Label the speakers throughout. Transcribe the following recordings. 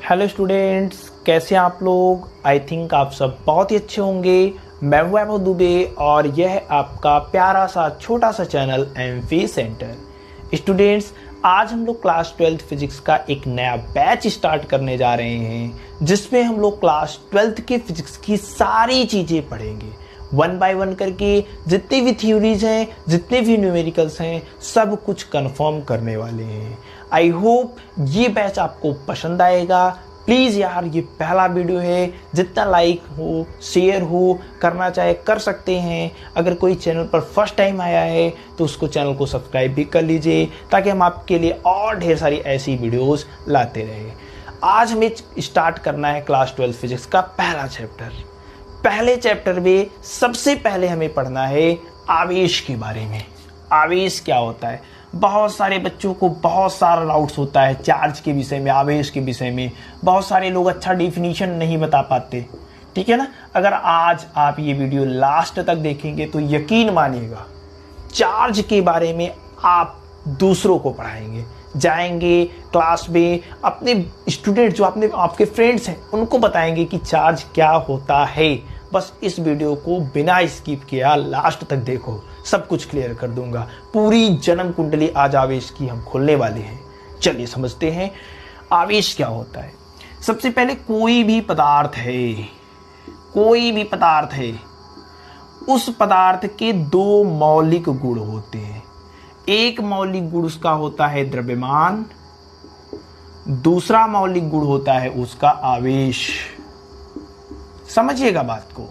Speaker 1: Hello students, कैसे हैं आप लोग। आई थिंक आप सब बहुत ही अच्छे होंगे। मैं वैभव दुबे और यह है आपका प्यारा सा छोटा सा चैनल एमफी सेंटर। स्टूडेंट्स, आज हम लोग क्लास 12th फिजिक्स का एक नया बैच स्टार्ट करने जा रहे हैं, जिसमें हम लोग क्लास 12th के फिजिक्स की सारी चीज़ें पढ़ेंगे। वन बाय वन करके जितनी भी थ्योरीज हैं, जितने भी न्यूमेरिकल्स हैं, सब कुछ कंफर्म करने वाले हैं। आई होप ये बैच आपको पसंद आएगा। प्लीज़ यार, ये पहला वीडियो है, जितना लाइक हो शेयर हो करना चाहे कर सकते हैं। अगर कोई चैनल पर फर्स्ट टाइम आया है तो उसको चैनल को सब्सक्राइब भी कर लीजिए, ताकि हम आपके लिए और ढेर सारी ऐसी वीडियोस लाते रहें। आज हमें स्टार्ट करना है क्लास 12 फिजिक्स का पहला चैप्टर। पहले चैप्टर में सबसे पहले हमें पढ़ना है आवेश के बारे में। आवेश क्या होता है। बहुत सारे बच्चों को बहुत सारा डाउट्स होता है चार्ज के विषय में, आवेश के विषय में। बहुत सारे लोग अच्छा डिफिनीशन नहीं बता पाते, ठीक है ना। अगर आज आप ये वीडियो लास्ट तक देखेंगे तो यकीन मानिएगा, चार्ज के बारे में आप दूसरों को पढ़ाएंगे, जाएंगे क्लास में अपने स्टूडेंट जो आपके फ्रेंड्स हैं उनको बताएंगे कि चार्ज क्या होता है। बस इस वीडियो को बिना स्किप किया लास्ट तक देखो, सब कुछ क्लियर कर दूंगा। पूरी जन्म कुंडली आज आवेश की हम खोलने वाले हैं। चलिए समझते हैं आवेश क्या होता है। सबसे पहले कोई भी पदार्थ है, उस पदार्थ के दो मौलिक गुण होते हैं। एक मौलिक गुण उसका होता है द्रव्यमान, दूसरा मौलिक गुण होता है उसका आवेश। समझिएगा बात को।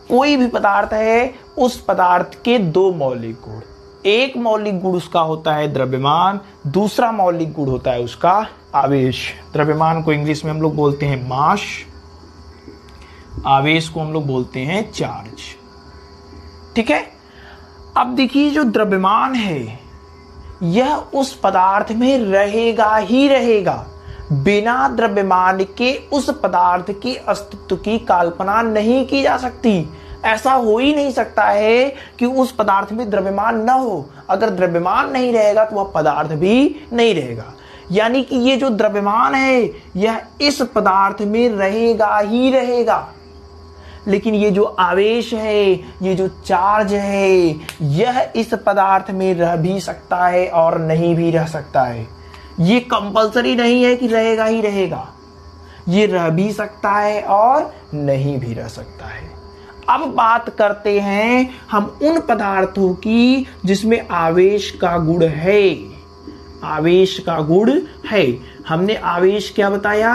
Speaker 1: कोई भी पदार्थ है, उस पदार्थ के दो मौलिक गुण। एक मौलिक गुण उसका होता है द्रव्यमान, दूसरा मौलिक गुण होता है उसका आवेश। द्रव्यमान को इंग्लिश में हम लोग बोलते हैं मास, आवेश को हम लोग बोलते हैं चार्ज। ठीक है। अब देखिए, जो द्रव्यमान है यह उस पदार्थ में रहेगा ही रहेगा। बिना द्रव्यमान के उस पदार्थ के अस्तित्व की कल्पना नहीं की जा सकती। ऐसा हो ही नहीं सकता है कि उस पदार्थ में द्रव्यमान न हो। अगर द्रव्यमान नहीं रहेगा तो वह पदार्थ भी नहीं रहेगा। यानी कि ये जो द्रव्यमान है यह इस पदार्थ में रहेगा ही रहेगा। लेकिन ये जो आवेश है, ये जो चार्ज है, यह इस पदार्थ में रह भी सकता है और नहीं भी रह सकता है। ये कंपल्सरी नहीं है कि रहेगा ही रहेगा। ये रह भी सकता है और नहीं भी रह सकता है। अब बात करते हैं हम उन पदार्थों की जिसमें आवेश का गुण है। आवेश का गुण है। हमने आवेश क्या बताया?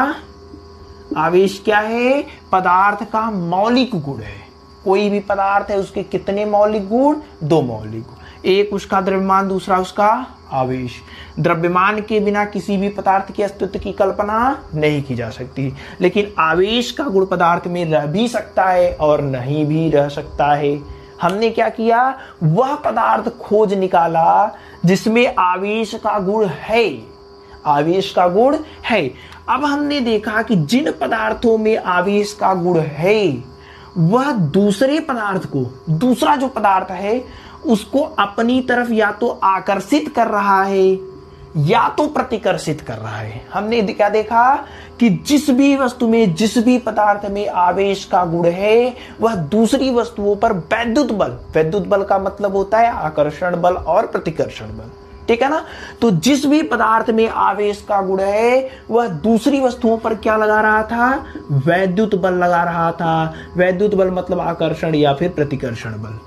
Speaker 1: आवेश क्या है? पदार्थ का मौलिक गुण है। कोई भी पदार्थ है, उसके कितने मौलिक गुण? दो मौलिक गुण। एक उसका द्रव्यमान, दूसरा उसका आवेश। द्रव्यमान के बिना किसी भी पदार्थ के अस्तित्व की कल्पना नहीं की जा सकती, लेकिन आवेश का गुण पदार्थ में रह भी सकता है और नहीं भी रह सकता है। हमने क्या किया? वह पदार्थ खोज निकाला जिसमें आवेश का गुण है। आवेश का गुण है। अब हमने देखा कि जिन पदार्थों में आवेश का गुण है वह दूसरे पदार्थ को, दूसरा जो पदार्थ है उसको अपनी तरफ या तो आकर्षित कर रहा है या तो प्रतिकर्षित कर रहा है। हमने क्या देखा कि जिस भी वस्तु में, जिस भी पदार्थ में आवेश का गुण है वह दूसरी वस्तुओं पर वैद्युत बल का मतलब होता है आकर्षण बल और प्रतिकर्षण बल, ठीक है ना। तो जिस भी पदार्थ में आवेश का गुण है वह दूसरी वस्तुओं पर क्या लगा रहा था? वैद्युत बल लगा रहा था। वैद्युत बल मतलब आकर्षण या फिर प्रतिकर्षण बल।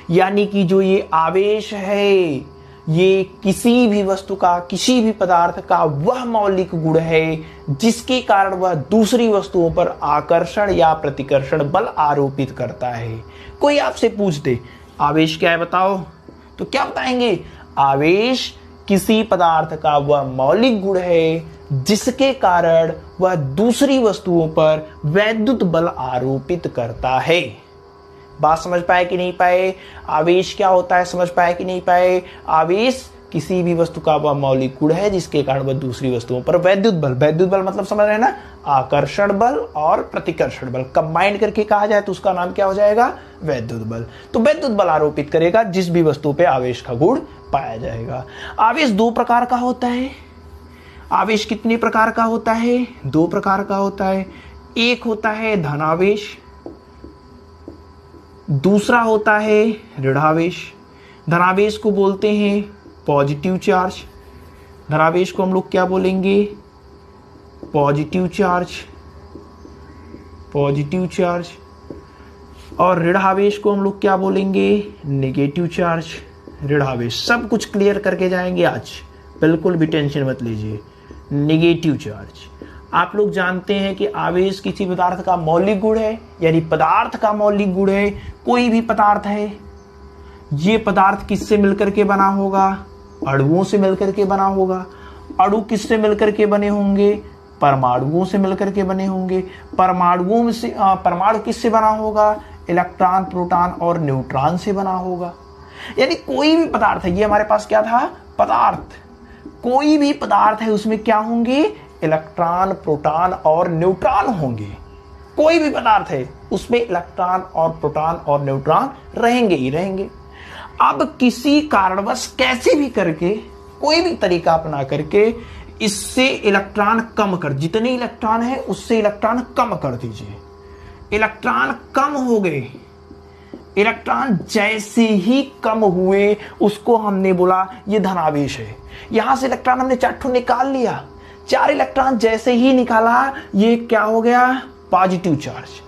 Speaker 1: यानी कि जो ये आवेश है ये किसी भी वस्तु का, किसी भी पदार्थ का वह मौलिक गुण है जिसके कारण वह दूसरी वस्तुओं पर आकर्षण या प्रतिकर्षण बल आरोपित करता है। कोई आपसे पूछ दे आवेश क्या है बताओ, तो क्या बताएंगे? आवेश किसी पदार्थ का वह मौलिक गुण है जिसके कारण वह दूसरी वस्तुओं पर वैद्युत बल आरोपित करता है। बात समझ पाए कि नहीं पाए? आवेश क्या होता है समझ पाए कि नहीं पाए? आवेश किसी भी वस्तु का वह मौलिक गुण है जिसके कारण वह दूसरी वस्तुओं पर वैद्युत बल मतलब समझ रहे हैं ना, आकर्षण बल और प्रतिकर्षण बल कंबाइंड करके कहा जाए तो उसका नाम क्या हो जाएगा? वैद्युत बल। तो वैद्युत बल आरोपित करेगा जिस भी वस्तु पे आवेश का गुण पाया जाएगा। आवेश दो प्रकार का होता है। आवेश कितने प्रकार का होता है? 2 प्रकार का होता है। एक होता है धनावेश, दूसरा होता है ऋणावेश। धनावेश को बोलते हैं पॉजिटिव चार्ज। धनावेश को हम लोग क्या बोलेंगे? Positive charge, positive charge. और ऋणावेश को हम लोग क्या बोलेंगे? नेगेटिव चार्ज, ऋणावेश। सब कुछ क्लियर करके जाएंगे आज, बिल्कुल भी टेंशन मत लीजिए। नेगेटिव चार्ज, आप लोग जानते हैं कि आवेश किसी पदार्थ का मौलिक गुण है, यानी पदार्थ का मौलिक गुण है। कोई भी पदार्थ है, ये पदार्थ किससे मिलकर के बना होगा? अणुओं से मिलकर के बना होगा। अणु किससे मिलकर के बने होंगे? परमाणुओं से मिलकर के बने होंगे। परमाणुओं से परमाणु किससे बना होगा? इलेक्ट्रॉन, प्रोटॉन और न्यूट्रॉन से बना होगा। यानी कोई भी पदार्थ है, ये हमारे पास क्या था? पदार्थ। कोई भी पदार्थ है उसमें क्या होंगे? इलेक्ट्रॉन, प्रोटॉन और न्यूट्रॉन होंगे। कोई भी पदार्थ है उसमें इलेक्ट्रॉन और प्रोटॉन और न्यूट्रॉन रहेंगे ही रहेंगे। अब किसी कारणवश कैसे भी करके, कोई भी तरीका अपना करके इससे इलेक्ट्रॉन कम कर, जितने इलेक्ट्रॉन है उससे इलेक्ट्रॉन कम कर दीजिए। इलेक्ट्रॉन कम हो गए। इलेक्ट्रॉन जैसे ही कम हुए उसको हमने बोला ये धनावेश है। यहां से इलेक्ट्रॉन हमने 4 निकाल लिया। 4 इलेक्ट्रॉन जैसे ही निकाला, ये क्या हो गया? Positive charge.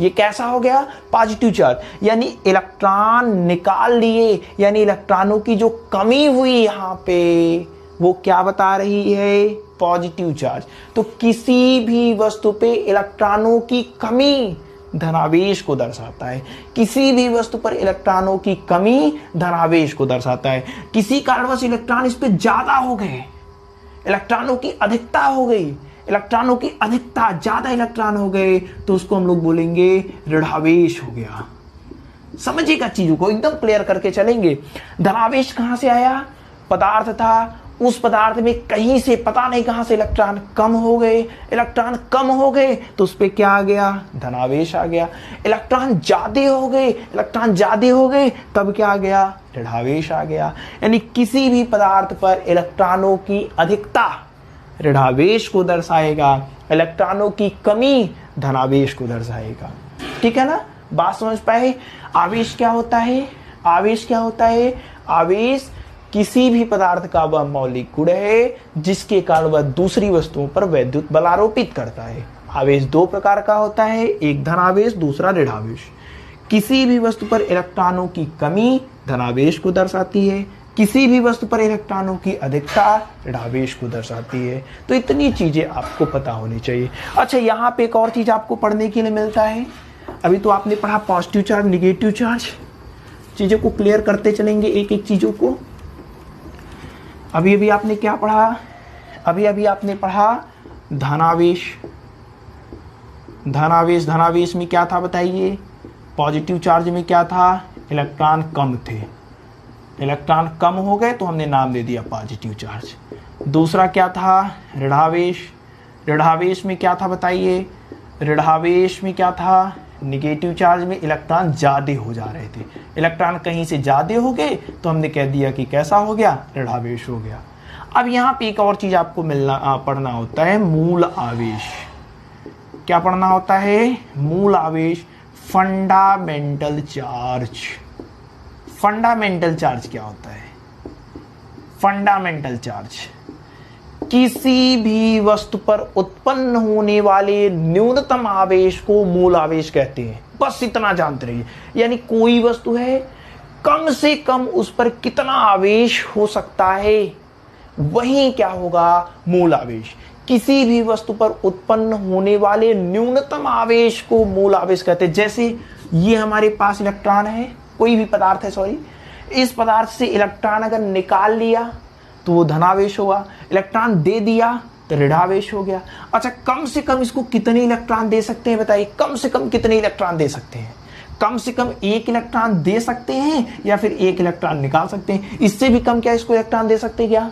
Speaker 1: ये कैसा हो गया? Positive charge. यानी इलेक्ट्रॉन निकाल लिए, यानी इलेक्ट्रॉनों की जो कमी हुई यहां पे, वो क्या बता रही है? Positive charge. तो किसी भी वस्तु पे इलेक्ट्रॉनों की कमी धनावेश को दर्शाता है। किसी भी वस्तु पर इलेक्ट्रॉनों की कमी धनावेश को दर्शाता है। किसी कारणवश इलेक्ट्रॉन इस पे ज्यादा हो गए, इलेक्ट्रॉनों की अधिकता हो गई, इलेक्ट्रॉनों की अधिकता, ज्यादा इलेक्ट्रॉन हो गए, तो उसको हम लोग बोलेंगे ऋणावेश हो गया। समझिएगा, चीजों को एकदम क्लियर करके चलेंगे। धनावेश कहां से आया? पदार्थ था, उस पदार्थ में कहीं से पता नहीं कहां से इलेक्ट्रॉन कम हो गए। इलेक्ट्रॉन कम हो गए तो उस पर क्या आ गया? धनावेश आ गया। इलेक्ट्रॉन ज्यादा हो गए, इलेक्ट्रॉन ज्यादा हो गए, तब क्या आ गया? ऋणावेश आ गया। यानी किसी भी पदार्थ पर इलेक्ट्रॉनों की अधिकता ऋणावेश को दर्शाएगा, इलेक्ट्रॉनों की कमी धनावेश को दर्शाएगा। ठीक है ना? बात समझ पाए? आवेश क्या होता है? आवेश क्या होता है? आवेश किसी भी पदार्थ का वह मौलिक गुण है जिसके कारण वह दूसरी वस्तुओं पर वैद्युत बल आरोपित करता है। आवेश 2 प्रकार का होता है, एक धनावेश, दूसरा ऋणावेश। किसी भी वस्तु पर इलेक्ट्रॉनों की कमी धनावेश को दर्शाती है, किसी भी वस्तु पर इलेक्ट्रॉनों की अधिकता ऋणावेश को दर्शाती है। तो इतनी चीजें आपको पता होनी चाहिए। अच्छा, यहाँ पे एक और चीज आपको पढ़ने के लिए मिलता है। अभी तो आपने पढ़ा पॉजिटिव चार्ज, निगेटिव चार्ज। चीजों को क्लियर करते चलेंगे, एक एक चीजों को। अभी अभी आपने क्या पढ़ा? अभी अभी आपने पढ़ा धनावेश। धनावेश, धनावेश में क्या था बताइए? पॉजिटिव चार्ज में क्या था? इलेक्ट्रॉन कम थे, इलेक्ट्रॉन कम हो गए तो हमने नाम दे दिया पॉजिटिव चार्ज। दूसरा क्या था? ऋणावेश। ऋणावेश में क्या था बताइए? ऋणावेश में क्या था? निगेटिव चार्ज में इलेक्ट्रॉन ज्यादा हो जा रहे थे। इलेक्ट्रॉन कहीं से ज्यादा हो गए तो हमने कह दिया कि कैसा हो गया? ऋणावेश हो गया। अब यहाँ पे एक और चीज आपको पढ़ना होता है, मूल आवेश। क्या पढ़ना होता है? मूल आवेश, फंडामेंटल चार्ज। फंडामेंटल चार्ज क्या होता है? फंडामेंटल चार्ज किसी भी वस्तु पर उत्पन्न होने वाले न्यूनतम आवेश को मूल आवेश कहते हैं। बस इतना जानते रहिए। यानी कोई वस्तु है, कम से कम उस पर कितना आवेश हो सकता है, वही क्या होगा? मूल आवेश। किसी भी वस्तु पर उत्पन्न होने वाले न्यूनतम आवेश को मूल आवेश कहते हैं। जैसे ये हमारे पास इलेक्ट्रॉन है, कोई भी पदार्थ है, सॉरी, इस पदार्थ से इलेक्ट्रॉन अगर निकाल लिया तो वो धनावेश होगा, इलेक्ट्रॉन दे दिया तो ऋणावेश हो गया। अच्छा, कम से कम इसको कितने इलेक्ट्रॉन दे सकते हैं बताइए? कम से कम कितने इलेक्ट्रॉन दे सकते हैं? कम से कम 1 इलेक्ट्रॉन दे सकते हैं या फिर 1 इलेक्ट्रॉन निकाल सकते हैं। इससे भी कम क्या इसको इलेक्ट्रॉन दे सकते हैं क्या?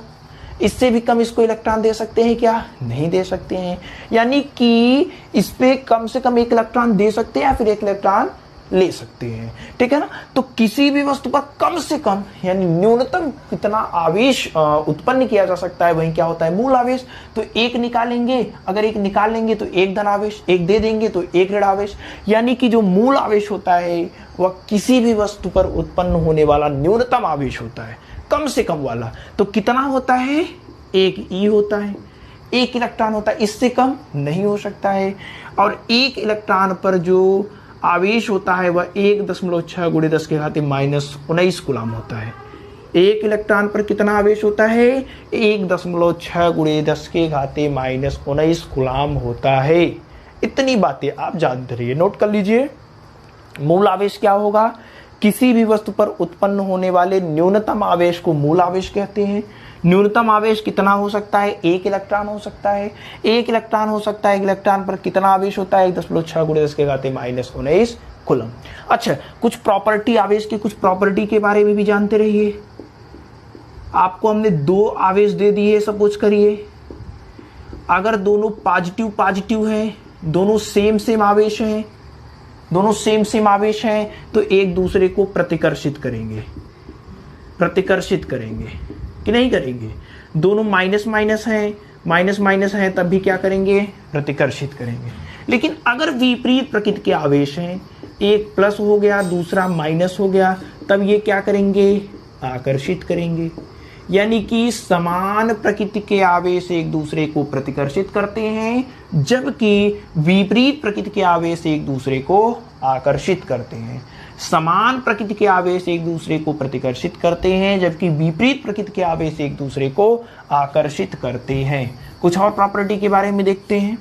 Speaker 1: इससे भी कम इसको इलेक्ट्रॉन दे सकते हैं क्या? नहीं दे सकते हैं। यानी कि इस पे कम से कम 1 इलेक्ट्रॉन दे सकते हैं या फिर 1 इलेक्ट्रॉन ले सकते हैं, ठीक है ना। तो किसी भी वस्तु पर कम से कम यानी न्यूनतम कितना आवेश उत्पन्न किया जा सकता है, वही क्या होता है, मूल आवेश। तो एक निकालेंगे, अगर एक निकाल लेंगे तो एक धन आवेश, एक दे देंगे तो एक ऋण आवेश, यानी कि जो मूल आवेश होता है वह किसी भी वस्तु पर उत्पन्न होने वाला न्यूनतम आवेश होता है, कम से कम वाला। तो कितना होता है, एक ई होता है, एक इलेक्ट्रॉन होता है, इससे कम नहीं हो सकता है। और एक इलेक्ट्रॉन पर जो आवेश होता है वह 1.6 × 10⁻⁻⁹ कूलम होता है। एक इलेक्ट्रॉन पर कितना आवेश होता है, 1.6 × 10⁻⁻⁹ कूलम होता है। इतनी बातें आप जानते रहिए, नोट कर लीजिए। मूल आवेश क्या होगा, किसी भी वस्तु पर उत्पन्न होने वाले न्यूनतम आवेश को मूल आवेश कहते हैं। न्यूनतम आवेश कितना हो सकता है, एक इलेक्ट्रॉन हो सकता है, एक इलेक्ट्रॉन हो सकता है। एक इलेक्ट्रॉन पर कितना आवेश होता है, 1.6 × 10⁻⁻⁹ कूलम। अच्छा, कुछ प्रॉपर्टी, आवेश की कुछ प्रॉपर्टी के बारे में भी जानते रहिए। आपको हमने दो आवेश दे दिए, सपोज करिए अगर दोनों पॉजिटिव पॉजिटिव हैं, दोनों सेम आवेश हैं, दोनों सेम आवेश हैं, तो एक दूसरे को प्रतिकर्षित करेंगे कि नहीं करेंगे। दोनों माइनस माइनस हैं, तब भी क्या करेंगे, प्रतिकर्षित करेंगे। लेकिन अगर विपरीत प्रकृति के आवेश हैं, एक प्लस हो गया दूसरा माइनस हो गया, तब ये क्या करेंगे, आकर्षित करेंगे। यानी कि समान प्रकृति के आवेश एक दूसरे को प्रतिकर्षित करते हैं, जबकि विपरीत प्रकृति के आवेश एक दूसरे को आकर्षित करते हैं। समान प्रकृति के आवेश एक दूसरे को प्रतिकर्षित करते हैं, जबकि विपरीत प्रकृति के आवेश एक दूसरे को आकर्षित करते हैं। कुछ और प्रॉपर्टी के बारे में देखते हैं।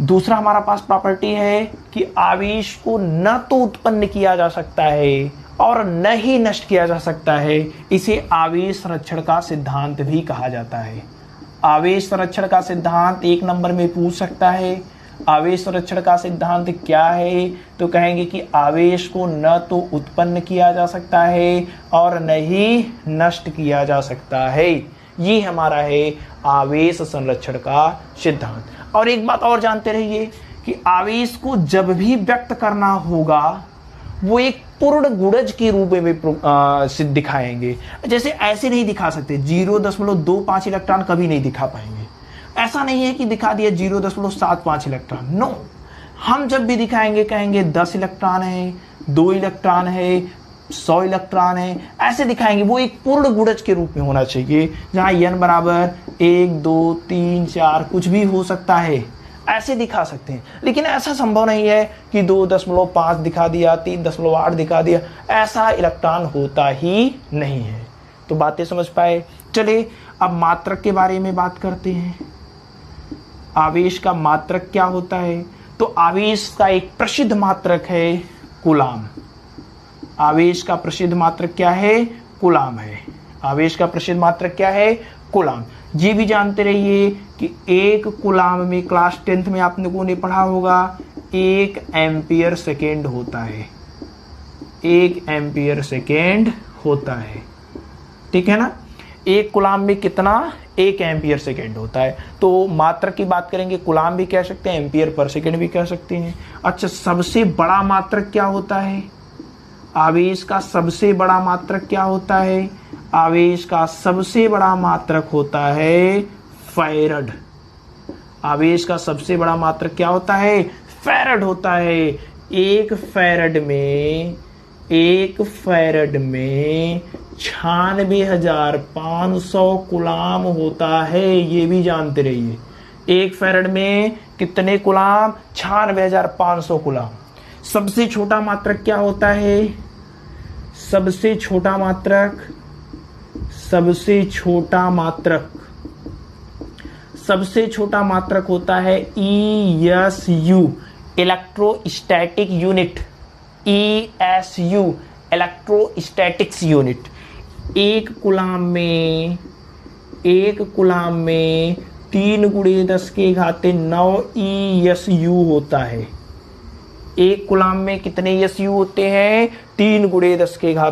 Speaker 1: दूसरा हमारा पास प्रॉपर्टी है कि आवेश को न तो उत्पन्न किया जा सकता है और न ही नष्ट किया जा सकता है। इसे आवेश संरक्षण का सिद्धांत भी कहा जाता है। आवेश संरक्षण का सिद्धांत 1 नंबर में पूछ सकता है। आवेश संरक्षण का सिद्धांत क्या है, तो कहेंगे कि आवेश को न तो उत्पन्न किया जा सकता है और न ही नष्ट किया जा सकता है। ये हमारा है आवेश संरक्षण का सिद्धांत। और एक बात और जानते रहिए कि आवेश को जब भी व्यक्त करना होगा वो एक पूर्ण गुणज के रूप में दिखाएंगे। जैसे ऐसे नहीं दिखा सकते, 0.25 इलेक्ट्रॉन कभी नहीं दिखा पाएंगे। ऐसा नहीं है कि दिखा दिया 0.75 इलेक्ट्रॉन, नो। हम जब भी दिखाएंगे कहेंगे 10 इलेक्ट्रॉन है, 2 इलेक्ट्रॉन है, 100 इलेक्ट्रॉन है, ऐसे दिखाएंगे। वो एक पूर्ण गुणज के रूप में होना चाहिए, जहां n बराबर 1 2 3 4 कुछ भी हो सकता है, ऐसे दिखा सकते हैं। लेकिन ऐसा संभव नहीं है कि 2.5 दिखा दिया, 3.8 दिखा दिया, ऐसा इलेक्ट्रॉन होता ही नहीं है। तो बातें समझ पाए। चलिए अब मात्रक के बारे में बात करते हैं। आवेश का मात्रक क्या होता है, तो आवेश का एक प्रसिद्ध मात्रक है कूलम। आवेश का प्रसिद्ध मात्रक क्या है, कूलम है। आवेश का प्रसिद्ध मात्रक क्या है, कूलम। ये भी जानते रहिए कि 1 कूलम में क्लास 10th में आप लोगों ने पढ़ा होगा 1 एम्पियर सेकेंड होता है। 1 एम्पियर सेकेंड होता है, ठीक है ना। 1 कूलम में कितना, 1 एम्पियर सेकेंड होता है। तो मात्रक की बात करेंगे, कूलम भी कह सकते हैं, एम्पियर पर सेकेंड भी कह सकते हैं। अच्छा, सबसे बड़ा मात्रक क्या होता है, आवेश का सबसे बड़ा मात्रक क्या होता है, आवेश का सबसे बड़ा मात्रक होता है फैरड। आवेश का सबसे बड़ा मात्रक क्या होता है, फैरड होता है। 1 फैरड में 96,500 कूलम होता है। ये भी जानते रहिए, 1 फैरड में कितने कूलम, 96,500 कूलम। सबसे छोटा मात्रक क्या होता है, सबसे छोटा मात्रक होता है ESU, electrostatic unit. ESU, electrostatics unit. 1 coulomb में 3 × 10⁹ ESU होता है। 1 कूलम में कितने ESU होते हैं, 3 ×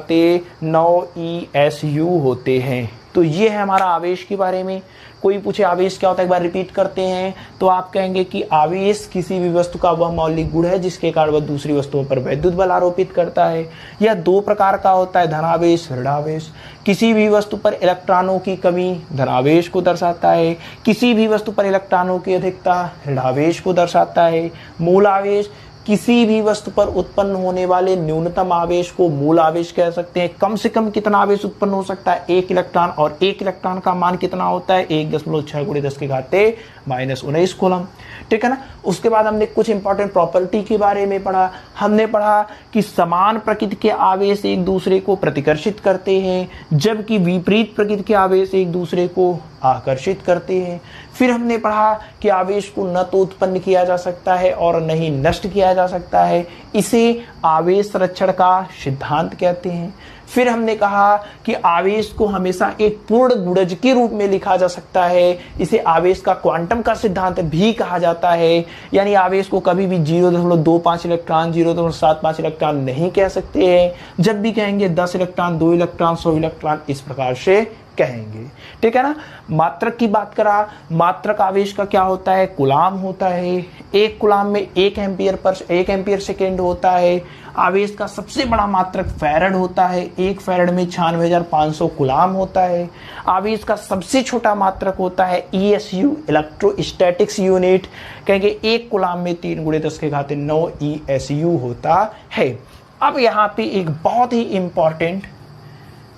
Speaker 1: 10⁹ ESU होते हैं। तो ये है हमारा आवेश के बारे में। कोई पूछे आवेश क्या होता है, एक बार रिपीट करते हैं तो आप कहेंगे कि आवेश किसी भी वस्तु का वह मौलिक गुण है जिसके कारण वह दूसरी वस्तुओं पर विद्युत बल आरोपित करता है। यह दो प्रकार का होता है, धनावेश, ऋणावेश। किसी भी वस्तु पर इलेक्ट्रॉनों की कमी धनावेश को दर्शाता है, किसी भी वस्तु पर इलेक्ट्रॉनों की अधिकता ऋणावेश को दर्शाता है। मूल आवेश किसी भी वस्तु पर उत्पन्न होने वाले न्यूनतम आवेश को मूल आवेश कह सकते हैं। कम से कम कितना आवेश उत्पन्न हो सकता है, 1 इलेक्ट्रॉन, और 1 इलेक्ट्रॉन का मान कितना होता है, 1.6 × 10⁻⁻⁹ कूलम। ठीक है ना। उसके बाद हमने कुछ इंपॉर्टेंट प्रॉपर्टी के बारे में पढ़ा। हमने पढ़ा कि समान प्रकृति के आवेश एक दूसरे को प्रतिकर्षित करते हैं, जबकि विपरीत प्रकृति के आवेश एक दूसरे को आकर्षित करते हैं। फिर हमने पढ़ा कि आवेश को न तो उत्पन्न किया जा सकता है और न ही नष्ट किया जा सकता है, इसे आवेश संरक्षण का सिद्धांत कहते हैं। फिर हमने कहा कि आवेश को हमेशा एक पूर्ण गुणज के रूप में लिखा जा सकता है, इसे आवेश का क्वांटम का सिद्धांत भी कहा जाता है। यानी आवेश को कभी भी 0.25 इलेक्ट्रॉन, 0.75 इलेक्ट्रॉन नहीं कह सकते हैं। जब भी कहेंगे 10 इलेक्ट्रॉन, 2 इलेक्ट्रॉन, 100 इलेक्ट्रॉन, इस प्रकार से कहेंगे। ठीक है ना। मात्रक की बात करा, मात्रक आवेश का क्या होता है, कूलाम होता है। 1 कूलाम में 1 एम्पियर सेकेंड होता है। आवेश का सबसे बड़ा मात्रक फैराड होता है, 1 फैराड में 96,500 कूलाम होता है। आवेश का सबसे छोटा मात्रक होता है ESU, इलेक्ट्रोस्टैटिक्स यूनिट, कहेंगे 1 कूलाम में 3 × 10⁹ ESU होता है। अब यहाँ पे एक बहुत ही इंपॉर्टेंट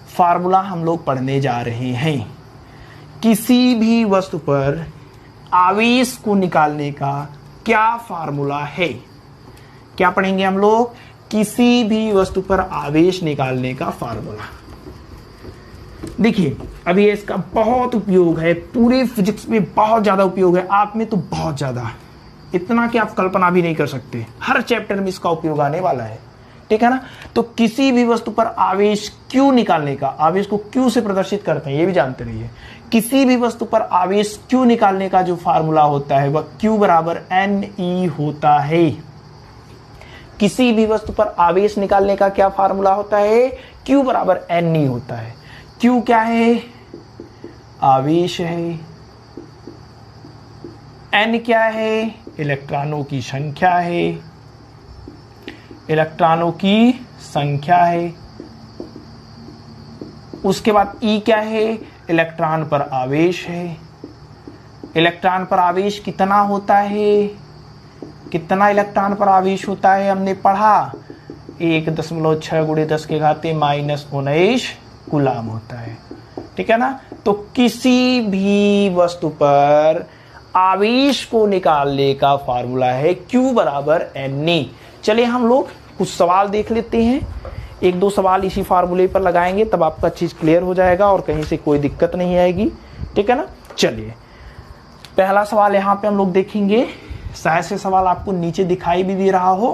Speaker 1: फार्मूला हम लोग पढ़ने जा रहे हैं। किसी भी वस्तु पर आवेश को निकालने का क्या फार्मूला है, क्या पढ़ेंगे हम लोग, किसी भी वस्तु पर आवेश निकालने का फार्मूला। देखिए अभी इसका बहुत उपयोग है, पूरे फिजिक्स में बहुत ज्यादा उपयोग है, आप में तो बहुत ज्यादा, इतना कि आप कल्पना भी नहीं कर सकते। हर चैप्टर में इसका उपयोग आने वाला है। ठीक है ना। तो किसी भी वस्तु पर आवेश Q निकालने का, आवेश को Q से प्रदर्शित करते हैं, ये भी जानते रहिए। किसी भी वस्तु पर आवेश Q निकालने का जो फार्मूला होता है वह Q = NE होता है। किसी भी वस्तु पर आवेश निकालने का क्या फार्मूला होता है, Q = NE होता है। Q क्या है, आवेश है। N क्या है, इलेक्ट्रॉनों की संख्या है, इलेक्ट्रॉनों की संख्या है। उसके बाद E क्या है, इलेक्ट्रॉन पर आवेश है। इलेक्ट्रॉन पर आवेश कितना होता है, कितना इलेक्ट्रॉन पर आवेश होता है, हमने पढ़ा 1.6 × 10⁻⁻⁹ कूलाम होता है। ठीक है ना। तो किसी भी वस्तु पर आवेश को निकालने का फार्मूला है Q = NE। चलिए हम लोग कुछ सवाल देख लेते हैं, 1-2 सवाल इसी फार्मूले पर लगाएंगे, तब आपका चीज क्लियर हो जाएगा और कहीं से कोई दिक्कत नहीं आएगी। ठीक है ना। चलिए पहला सवाल यहाँ पे हम लोग देखेंगे, शायद से सवाल आपको नीचे दिखाई भी दे रहा हो।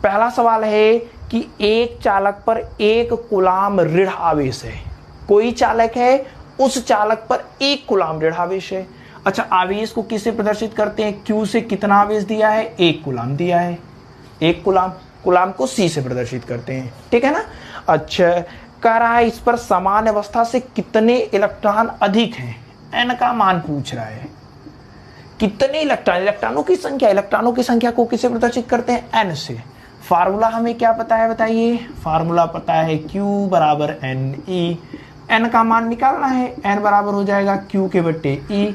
Speaker 1: पहला सवाल है कि एक चालक पर 1 कूलाम ऋण आवेश है। कोई चालक है, उस चालक पर 1 कूलाम ऋण आवेश है। अच्छा, आवेश को किससे प्रदर्शित करते हैं, Q से कितना आवेश दिया है, 1 कूलाम दिया है। 1 कूलाम को C से प्रदर्शित करते हैं। ठीक है ना। अच्छा, कह रहा है इस पर समान अवस्था से कितने इलेक्ट्रॉन अधिक हैं, N का मान पूछ रहा है। कितने इलेक्ट्रॉनों की संख्या को किससे प्रदर्शित करते हैं, N से। फार्मूला हमें क्या पता है बताइए, फार्मूला पता है Q = NE। N का मान निकालना है, N बराबर हो जाएगा Q/E।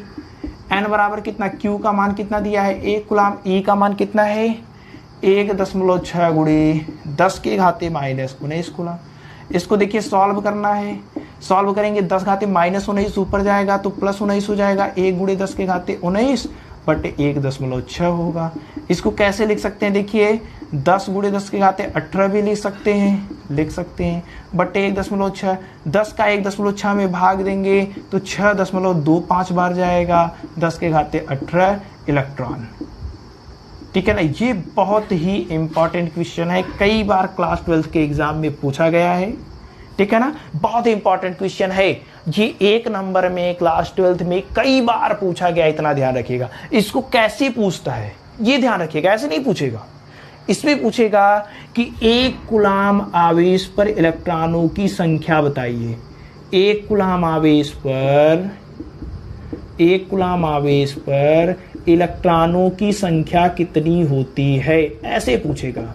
Speaker 1: N बराबर कितना, Q का मान कितना दिया है, 1 कूलाम। E का मान कितना है, 1.6 × 10⁻⁻⁹ कूलाम। इसको देखिए सॉल्व करना है, सॉल्व करेंगे 10⁻⁻�19 ऊपर जाएगा तो +19 हो जाएगा, 1 × 10⁻⁻19 बटे 1.6 होगा। इसको कैसे लिख सकते हैं, देखिए 10 × 10⁻18 भी लिख सकते हैं बटे 1.6। 10 का 1.6 में भाग देंगे तो 6.25 बार जाएगा, 10⁻18 इलेक्ट्रॉन। ठीक है ना। ये बहुत ही इंपॉर्टेंट क्वेश्चन है, कई बार क्लास 12 के एग्जाम में पूछा गया है। ठीक है ना। बहुत इंपॉर्टेंट क्वेश्चन है ये, 1 नंबर में क्लास 12 में कई बार पूछा गया, इतना ध्यान रखिएगा। इसको कैसे पूछता है ये ध्यान रखिएगा, ऐसे नहीं पूछेगा। इसमें पूछेगा कि 1 कूलाम आवेश पर इलेक्ट्रॉनों की संख्या बताइए। एक कूलम आवेश पर इलेक्ट्रॉनों की संख्या कितनी होती है, ऐसे पूछेगा।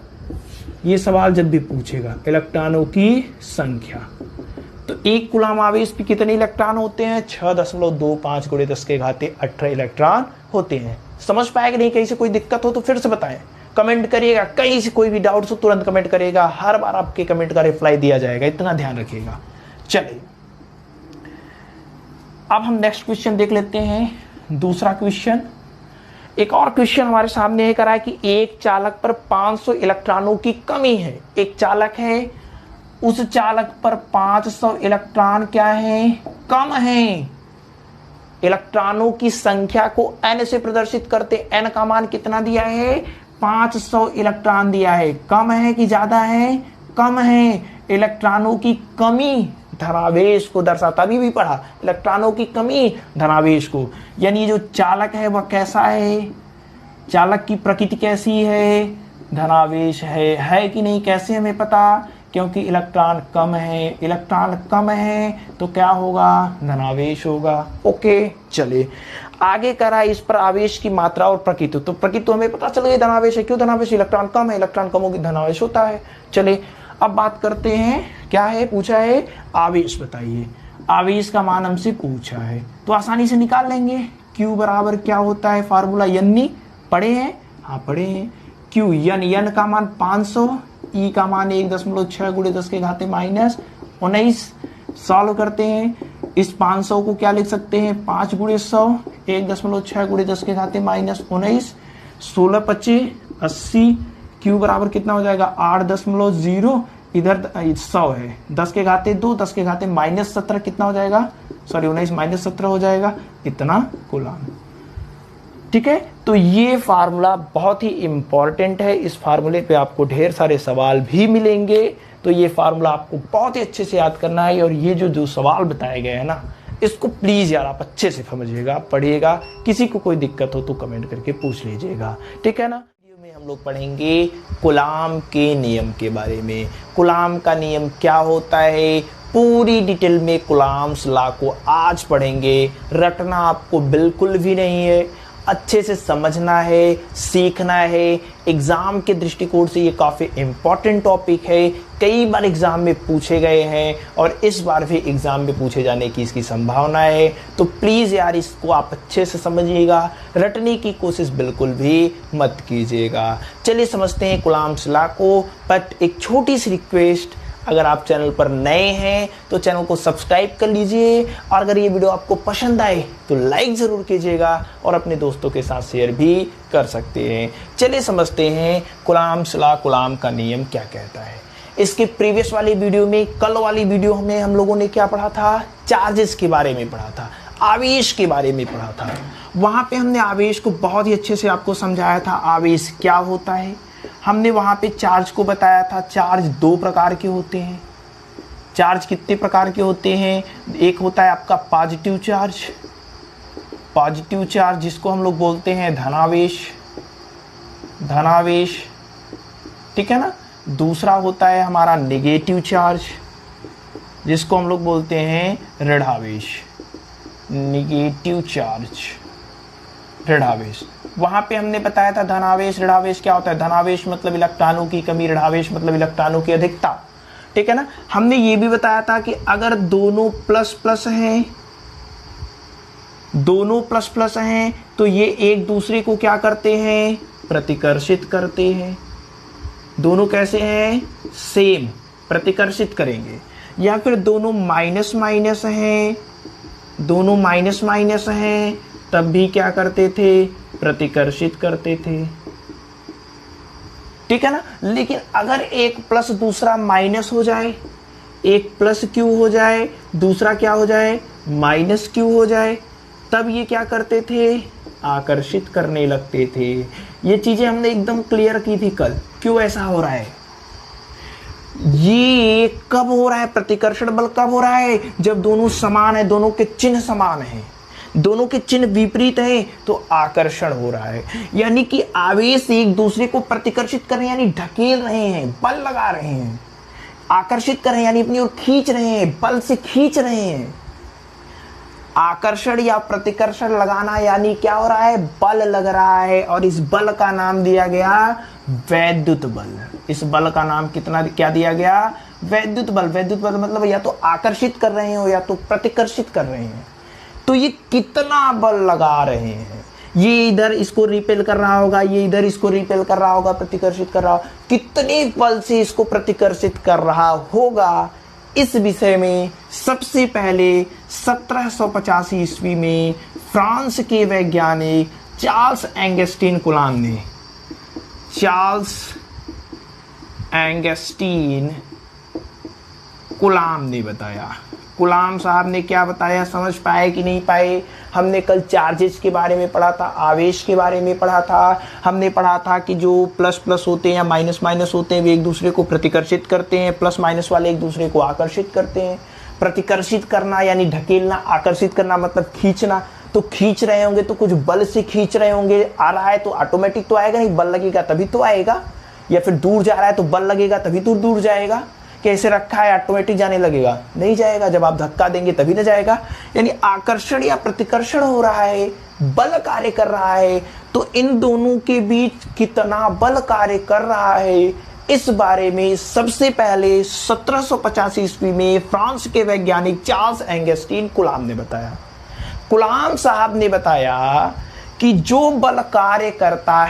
Speaker 1: ये सवाल जब भी पूछेगा इलेक्ट्रॉनों की संख्या, तो एक कूलम आवेश पे कितने इलेक्ट्रॉन होते हैं? 6.25 × 10⁸ इलेक्ट्रॉन होते हैं। समझ पाएगा नहीं? कहीं से कोई दिक्कत हो तो फिर से बताएं, कमेंट करिएगा। कहीं से कोई भी डाउट हो तुरंत कमेंट करिएगा, हर बार आपके कमेंट का रिप्लाई दिया जाएगा, इतना ध्यान रखिएगा। चलिए अब हम नेक्स्ट क्वेश्चन देख लेते हैं। दूसरा क्वेश्चन, एक और क्वेश्चन हमारे सामने है करा है कि एक चालक पर 500 इलेक्ट्रॉनों की कमी है। एक चालक है, उस चालक पर 500 इलेक्ट्रॉन क्या है? कम है। इलेक्ट्रॉनों की संख्या को n से प्रदर्शित करते। n का मान कितना दिया है? 500 इलेक्ट्रॉन दिया है। कम है कि ज्यादा है? कम है। इलेक्ट्रॉनों की कमी धनावेश को दर्शाता, अभी भी पढ़ा, इलेक्ट्रॉनों की कमी धनावेश को। यानी जो चालक है वह कैसा है? चालक की प्रकृति कैसी है? धनावेश है कि नहीं? कैसे हमें पता? क्योंकि इलेक्ट्रॉन कम है। इलेक्ट्रॉन कम है तो क्या होगा? धनावेश होगा। ओके, चलिए आगे करा इस पर आवेश की मात्रा और प्रकृति। तो प्रकृति तो हमें पता चल गई धनावेश है। क्यों धनावेश? इलेक्ट्रॉन कम है, इलेक्ट्रॉन कम होगी धनावेश होता है। चलिए अब बात करते हैं, क्या है पूछा है? आवेश बताइए। आवेश का मान हमसे पूछा है तो आसानी से निकाल लेंगे। Q बराबर क्या होता है? फार्मूला यानी पढ़े हैं? हाँ पढ़े हैं। Q यन का मान 500, E का मान 1.6 × 10⁻⁻19। सॉल्व करते हैं। इस 500 को क्या लिख सकते हैं? 5 × 100, 1.6 × 10⁻⁻19, 16×25 80। Q बराबर कितना हो जाएगा? 8.0। इधर 100 है, 10⁻2, 10⁻−17 कितना हो जाएगा? सॉरी 19-17 हो जाएगा, इतना कूलम। ठीक है, तो ये फार्मूला बहुत ही इंपॉर्टेंट है। इस फार्मूले पे आपको ढेर सारे सवाल भी मिलेंगे, तो ये फार्मूला आपको बहुत ही अच्छे से याद करना है। और ये जो सवाल बताए गए हैं ना, इसको प्लीज यार आप अच्छे से समझिएगा, पढ़िएगा। किसी को कोई दिक्कत हो तो कमेंट करके पूछ लीजिएगा, ठीक है ना। वीडियो में हम लोग पढ़ेंगे कूलम के नियम के बारे में। कूलम का नियम क्या होता है, पूरी डिटेल में कूलम्स लॉ को आज पढ़ेंगे। रटना आपको बिल्कुल भी नहीं है, अच्छे से समझना है, सीखना है। एग्जाम के दृष्टिकोण से ये काफ़ी इम्पॉर्टेंट टॉपिक है, कई बार एग्जाम में पूछे गए हैं और इस बार भी एग्जाम में पूछे जाने की इसकी संभावना है। तो प्लीज़ यार इसको आप अच्छे से समझिएगा, रटने की कोशिश बिल्कुल भी मत कीजिएगा। चलिए समझते हैं कूलम्स लॉ को। बट एक छोटी सी रिक्वेस्ट, अगर आप चैनल पर नए हैं तो चैनल को सब्सक्राइब कर लीजिए, और अगर ये वीडियो आपको पसंद आए तो लाइक ज़रूर कीजिएगा और अपने दोस्तों के साथ शेयर भी कर सकते हैं। चलिए समझते हैं कूलम्स लॉ, कूलम का नियम क्या कहता है। इसके प्रीवियस वाली वीडियो में, कल वाली वीडियो में हम लोगों ने क्या पढ़ा था? चार्जेस के बारे में पढ़ा था, आवेश के बारे में पढ़ा था। वहाँ पे हमने आवेश को बहुत ही अच्छे से आपको समझाया था, आवेश क्या होता है। हमने वहाँ पे चार्ज को बताया था। चार्ज दो प्रकार के होते हैं। चार्ज कितने प्रकार के होते हैं? एक होता है आपका पॉजिटिव चार्ज, पॉजिटिव चार्ज जिसको हम लोग बोलते हैं धनावेश, धनावेश, ठीक है ना। दूसरा होता है हमारा नेगेटिव चार्ज जिसको हम लोग बोलते हैं ऋणावेश, नेगेटिव चार्ज, ऋणावेश। वहां पे हमने बताया था धनावेश, ऋणावेश क्या होता है। धनावेश मतलब इलेक्ट्रॉनों की कमी, ऋणावेश मतलब इलेक्ट्रॉनों की अधिकता, ठीक है ना। हमने ये भी बताया था कि अगर दोनों प्लस प्लस हैं, दोनों प्लस प्लस हैं तो ये एक दूसरे को क्या करते हैं? प्रतिकर्षित करते हैं। दोनों कैसे हैं? सेम, प्रतिकर्षित करेंगे। या फिर दोनों माइनस माइनस हैं, दोनों माइनस माइनस हैं तब भी क्या करते थे? प्रतिकर्षित करते थे, ठीक है ना। लेकिन अगर एक प्लस दूसरा माइनस हो जाए, एक प्लस क्यू हो जाए, दूसरा क्या हो जाए? माइनस क्यू हो जाए, तब ये क्या करते थे? आकर्षित करने लगते थे। ये चीजें हमने एकदम क्लियर की थी कल। क्यों ऐसा हो रहा है? ये कब हो रहा है? प्रतिकर्षण बल कब हो रहा है? जब दोनों समान है, दोनों के चिन्ह समान हैं, दोनों के चिन्ह विपरीत हैं तो आकर्षण हो रहा है। यानी कि आवेश एक दूसरे को प्रतिकर्षित कर रहे हैं, यानी ढकेल रहे हैं, बल लगा रहे हैं। आकर्षित कर रहे हैं यानी अपनी ओर खींच रहे हैं, बल से खींच रहे हैं। आकर्षण या प्रतिकर्षण लगाना यानी क्या हो रहा है, बल लग रहा है, और इस बल का नाम दिया गया वैद्युत बल। इस बल का नाम क्या दिया गया, वैद्युत बल। वैद्युत बल मतलब या तो आकर्षित कर रहे हो या तो प्रतिकर्षित कर रहे हैं। तो ये कितना बल लगा रहे हैं, ये इधर इसको रिपेल कर रहा होगा, ये इधर इसको रिपेल कर रहा होगा, प्रतिकर्षित कर रहा होगा, कितने बल से इसको प्रतिकर्षित कर रहा होगा, इस विषय में सबसे पहले 1785 ईस्वी में फ्रांस के वैज्ञानिक चार्ल्स एंगस्टीन कुलाम ने बताया। कुलाम साहब ने क्या बताया, समझ पाए कि नहीं पाए? हमने कल चार्जेस के बारे में पढ़ा था, आवेश के बारे में पढ़ा था। हमने पढ़ा था कि जो प्लस प्लस होते हैं या माइनस माइनस होते हैं वे एक दूसरे को प्रतिकर्षित करते हैं, प्लस माइनस वाले एक दूसरे को आकर्षित करते हैं। प्रतिकर्षित करना यानी ढकेलना, आकर्षित करना मतलब खींचना। तो खींच रहे होंगे तो कुछ बल से खींच रहे होंगे, आ रहा है तो ऑटोमेटिक तो आएगा नहीं, बल लगेगा तभी तो आएगा। या फिर दूर जा रहा है तो बल लगेगा तभी तो दूर जाएगा। कैसे रखा है ऑटोमेटिक जाने लगेगा, नहीं जाएगा, जब आप धक्का देंगे तभी ना जाएगा। यानी आकर्षण या प्रतिकर्षण हो रहा है, बल कार्य कर रहा है। तो इन दोनों के बीच कितना बल कार्य कर रहा है, इस बारे में सबसे पहले 1785 ईस्वी में फ्रांस के वैज्ञानिक चार्ल्स एंगस्टीन कुलाम ने बताया। कुलाम साहब ने बताया कि जो बल कार्य करता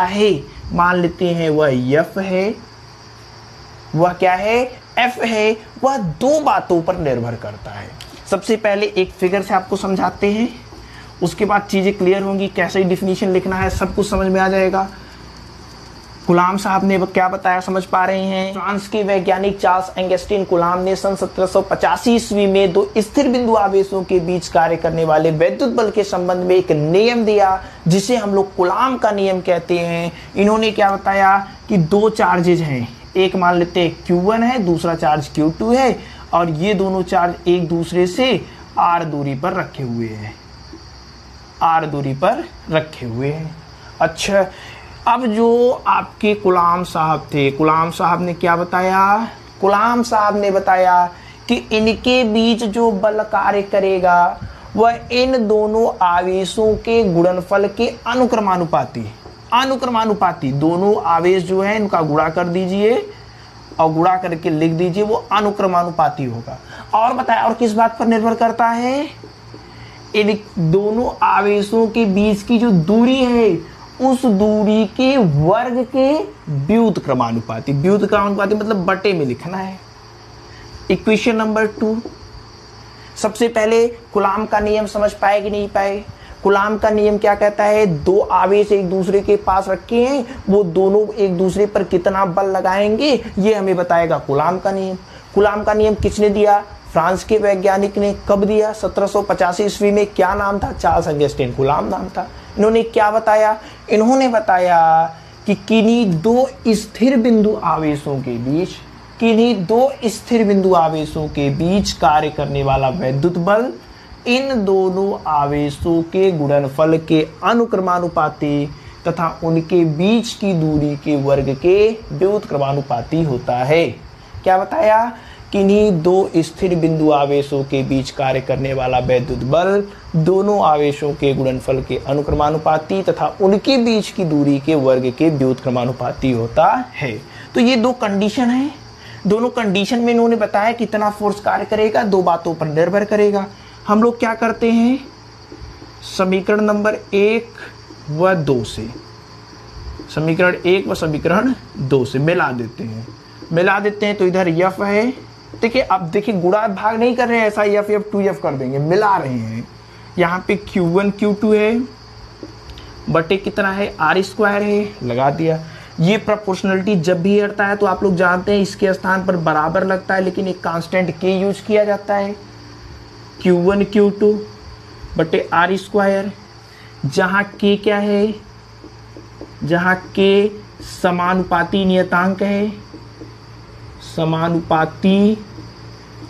Speaker 1: है, मान लेते हैं वह एफ है, वह क्या है, एफ है, वह दो बातों पर निर्भर करता है। सबसे पहले एक फिगर से आपको समझाते हैं, उसके बाद चीजें क्लियर होंगी, कैसे डिफिनीशन लिखना है सब कुछ समझ में आ जाएगा। कुलाम साहब ने क्या बताया, समझ पा रहे हैं? फ्रांस के वैज्ञानिक चार्ल्स एंगस्टीन कुलाम ने सन 1785 ईस्वी में दो स्थिर बिंदु आवेशों के बीच कार्य करने वाले वैद्युत बल के संबंध में एक नियम दिया, जिसे हम लोग कुलाम का नियम कहते हैं। इन्होंने क्या बताया कि दो चार्जेज हैं, एक मान लेते हैं Q1 है, दूसरा चार्ज Q2 है, और ये दोनों चार्ज एक दूसरे से r दूरी पर रखे हुए हैं। अच्छा, अब जो आपके कुलाम साहब थे, कुलाम साहब ने क्या बताया? कुलाम साहब ने बताया कि इनके बीच जो बल कार्य करेगा वह इन दोनों आवेशों के गुणनफल के अनुक्रमानुपाती दोनों आवेश जो है इनका गुणा कर दीजिए और गुणा करके लिख दीजिए, वो अनुक्रमानुपाती होगा। और बताया, और किस बात पर निर्भर करता है? इन दोनों आवेशों के बीच की जो दूरी है उस दूरी के वर्ग के व्युत्क्रमानुपाती मतलब बटे में लिखना है। Equation number 2। सबसे पहले कुलाम का नियम समझ पाए कि नहीं पाए? कुलाम का नियम क्या कहता है? दो आवेश एक दूसरे के पास रखे हैं, वो दोनों एक दूसरे पर कितना बल लगाएंगे ये हमें बताएगा कुलाम का नियम। कुलाम का नियम किसने दिया? फ्रांस के वैज्ञानिक ने। कब दिया? 1785 ईस्वी में। क्या नाम था? चार्ल्स एंगस्टीन कुलाम नाम था। इन्होंने क्या बताया? इन्होंने बताया कि किन्हीं दो स्थिर बिंदु आवेशों के बीच कार्य करने वाला वैद्युत बल इन दोनों आवेशों के गुणनफल के अनुक्रमानुपाती तथा उनके बीच की दूरी के वर्ग के व्युत्क्रमानुपाती होता है। क्या बताया? किन्हीं दो स्थिर बिंदु आवेशों के बीच कार्य करने वाला वैद्युत बल दोनों आवेशों के गुणनफल के अनुक्रमानुपाती तथा उनके बीच की दूरी के वर्ग के व्युत्क्रमानुपाती होता है। तो ये दो कंडीशन है। दोनों कंडीशन में इन्होंने बताया कितना फोर्स कार्य करेगा, दो बातों पर निर्भर करेगा। हम लोग क्या करते हैं, समीकरण नंबर 1 व 2 से, समीकरण 1 व समीकरण 2 से मिला देते हैं। तो इधर एफ है, देखिए अब देखिए गुणा भाग नहीं कर रहे हैं, ऐसा एफ 2f कर देंगे, मिला रहे हैं। यहाँ पे Q1 Q2 है, बटे कितना है, r² है, लगा दिया। ये प्रोपोर्शनलिटी जब भी हटता है तो आप लोग जानते हैं इसके स्थान पर बराबर लगता है, लेकिन एक कांस्टेंट k यूज किया जाता है। Q1 Q2 बटे r², जहाँ k क्या है, जहाँ k समानुपाती